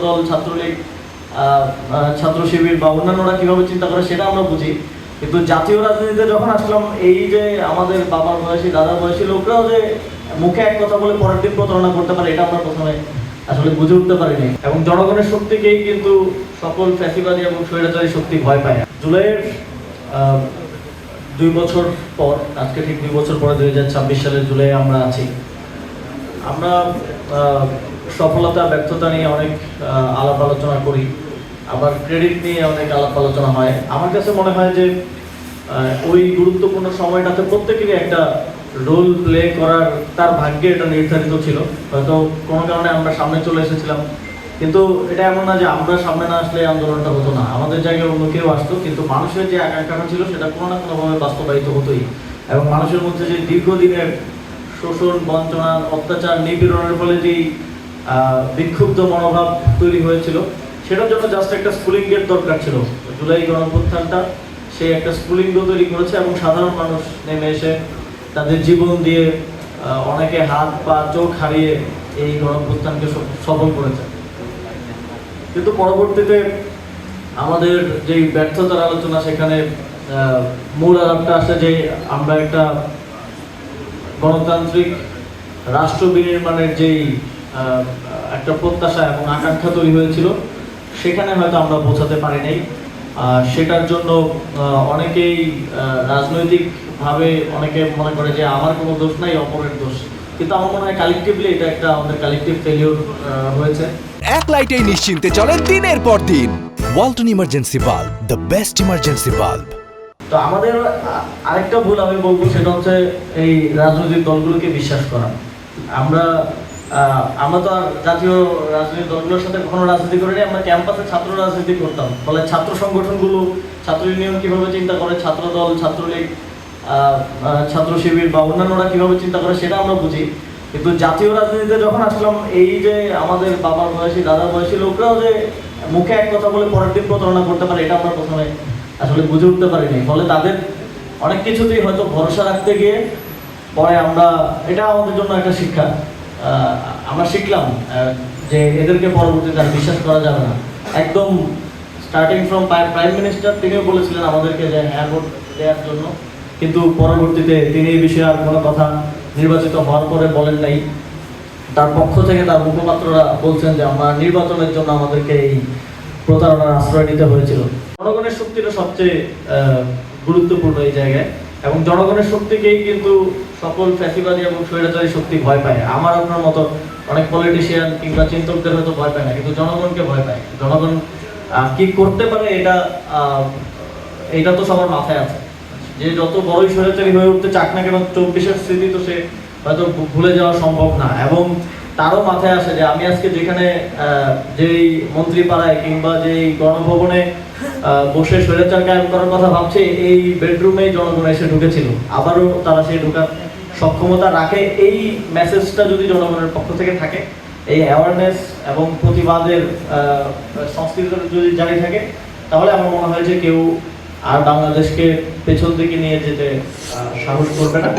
ছাত্রদল, ছাত্রলীগ, ছাত্র শিবির বা অন্যান্যরা কিভাবে চিন্তা করে সেটা আমরা বুঝি, কিন্তু জাতীয় রাজনীতিতে যখন আসলাম, এই যে আমাদের বাবার বয়সী, দাদার বয়সী লোকরাও যে মুখে এক কথা বলে পরের দিন প্রতারণা করতে পারে, এটা আমরা প্রথমে আসলে বুঝে উঠতে পারিনি। এবং জনগণের শক্তিকেই কিন্তু সকল ফ্যাসিবাদী এবং স্বৈরাচারী শক্তি ভয় পায়। জুলাইয়ের 2 বছর পর, আজকে ঠিক 2 বছর পরে 2026 সালের জুলাই আমরা আছি। আমরা সফলতা ব্যর্থতা নিয়ে অনেক আলাপ আলোচনা করি, আবার ক্রেডিট নিয়ে অনেক আলাপ আলোচনা হয়। আমার কাছে মনে হয় যে ওই গুরুত্বপূর্ণ সময়টাতে প্রত্যেকেরই একটা রোল প্লে করার তার ভাগ্যে এটা নির্ধারিত ছিল। হয়তো কোনো কারণে আমরা সামনে চলে এসেছিলাম, কিন্তু এটা এমন না যে আমরা সামনে না আসলে আন্দোলনটা হতো না, আমাদের জায়গায় অন্য কেউ আসতো, কিন্তু মানুষের যে আকাঙ্ক্ষা ছিল সেটা কোনো না কোনোভাবে বাস্তবায়িত হতোই। এবং মানুষের মধ্যে যে দীর্ঘদিনের শোষণ, বঞ্চনা, অত্যাচার, নিপীড়নের ফলে যেই বিক্ষুব্ধ মনোভাব তৈরি হয়েছিল, সেটার জন্য জাস্ট একটা স্ফুলিঙ্গের দরকার ছিল। জুলাই গণঅভ্যুত্থানটা সেই একটা স্ফুলিঙ্গ তৈরি করেছে এবং সাধারণ মানুষ নেমে এসে তাদের জীবন দিয়ে অনেকে হাত পা চোখ হারিয়ে এই গণঅভ্যুত্থানকে সফল করেছে। কিন্তু পরবর্তীতে আমাদের যেই ব্যর্থতার আলোচনা, সেখানে মূল আলাপটা আসে যে আমরা একটা গণতান্ত্রিক রাষ্ট্র বিনির্মাণের যেই একটা প্রত্যাশা এবং আকাঙ্ক্ষা তৈরি হয়েছিল, সেখানে হয়তো আমরা পৌঁছাতে পারি নাই। সেটার জন্য অনেকেই রাজনৈতিকভাবে অনেকে মনে করে যে আমার কোনো দোষ নাই, অপরের দোষ, কিন্তু আমার মনে হয় কালেকটিভলি এটা একটা আমাদের কালেকটিভ ফেলিওর হয়েছে। এক লাইটেই নিশ্চিন্তে চলে দিনের পর দিন। Walton emergency bulb, the best emergency bulb. তো আমাদের আরেকটা ভুল আমি বলবো, সেটা হচ্ছে এই রাজনৈতিক দলগুলোকে বিশ্বাস করা। আমরা তো আর জাতীয় রাজনৈতিক দলগুলোর সাথে কখনো রাজনীতি করিনি, আমরা ক্যাম্পাসে ছাত্র রাজনীতি করতাম। ফলে ছাত্র সংগঠনগুলো, ছাত্র ইউনিয়ন কিভাবে চিন্তা করে, ছাত্রদল, ছাত্রলীগ, ছাত্র শিবির বা অন্যান্যরা কিভাবে চিন্তা করে সেটা আমরা বুঝি, কিন্তু জাতীয় রাজনীতিতে যখন আসলাম, এই যে আমাদের বাবার বয়সী, দাদার বয়সী লোকরাও যে মুখে এক কথা বলে পরের দিন প্রতারণা করতে পারে, এটা আমরা প্রথমে আসলে বুঝে উঠতে পারিনি। ফলে তাদের অনেক কিছুতেই হয়তো ভরসা রাখতে গিয়ে পরে আমরা, এটা আমাদের জন্য একটা শিক্ষা, আমরা শিখলাম যে এদেরকে পরবর্তীতে আর বিশ্বাস করা যাবে না। একদম স্টার্টিং ফ্রম প্রাইম মিনিস্টার, তিনিও বলেছিলেন আমাদেরকে যে হ্যাঁ ভোট দেওয়ার জন্য, কিন্তু পরবর্তীতে তিনি এই বিষয়ে আর কোনো কথা নির্বাচিত হওয়ার পরে বলেন নাই। তার পক্ষ থেকে তার মুখপাত্ররা বলছেন যে আমরা নির্বাচনের জন্য আমাদেরকে এই প্রতারণার আশ্রয় নিতে হয়েছিল। জনগণের শক্তিটা সবচেয়ে গুরুত্বপূর্ণ এই জায়গায়, এবং জনগণের শক্তিকেই কিন্তু সকল ফ্যাসিবাদী এবং স্বৈরাচারী শক্তি ভয় পায়। আমার আপনার মতো অনেক পলিটিশিয়ান কিংবা চিন্তকদের হয়তো ভয় পায় না, কিন্তু জনগণকে ভয় পায়। জনগণ কি করতে পারে এটা তো সবার মাথায় আছে। যে যত বড়ই স্বৈরাচারী হয়ে উঠতে চাক না কেন, 24-এর স্মৃতি তো সে হয়তো ভুলে যাওয়া সম্ভব না। এবং তারও মাথায় আসে যে আমি আজকে যেখানে যেই মন্ত্রী পাড়ায় কিংবা যেই গণভবনে বসে স্বৈরাচার কায়েম করার কথা ভাবছে, এই বেডরুমেই জনগণ এসে ঢুকেছিল, আবারও তারা সেই ঢোকার সক্ষমতা রাখে। এই মেসেজটা যদি জনগণের পক্ষ থেকে থাকে, এই অ্যাওয়ারনেস এবং প্রতিবাদের সংস্কৃতিটা যদি জারি থাকে, তাহলে আমার মনে হয় যে কেউ আর বাংলাদেশকে পেছন দিকে নিয়ে যেতে সাহস করবে না।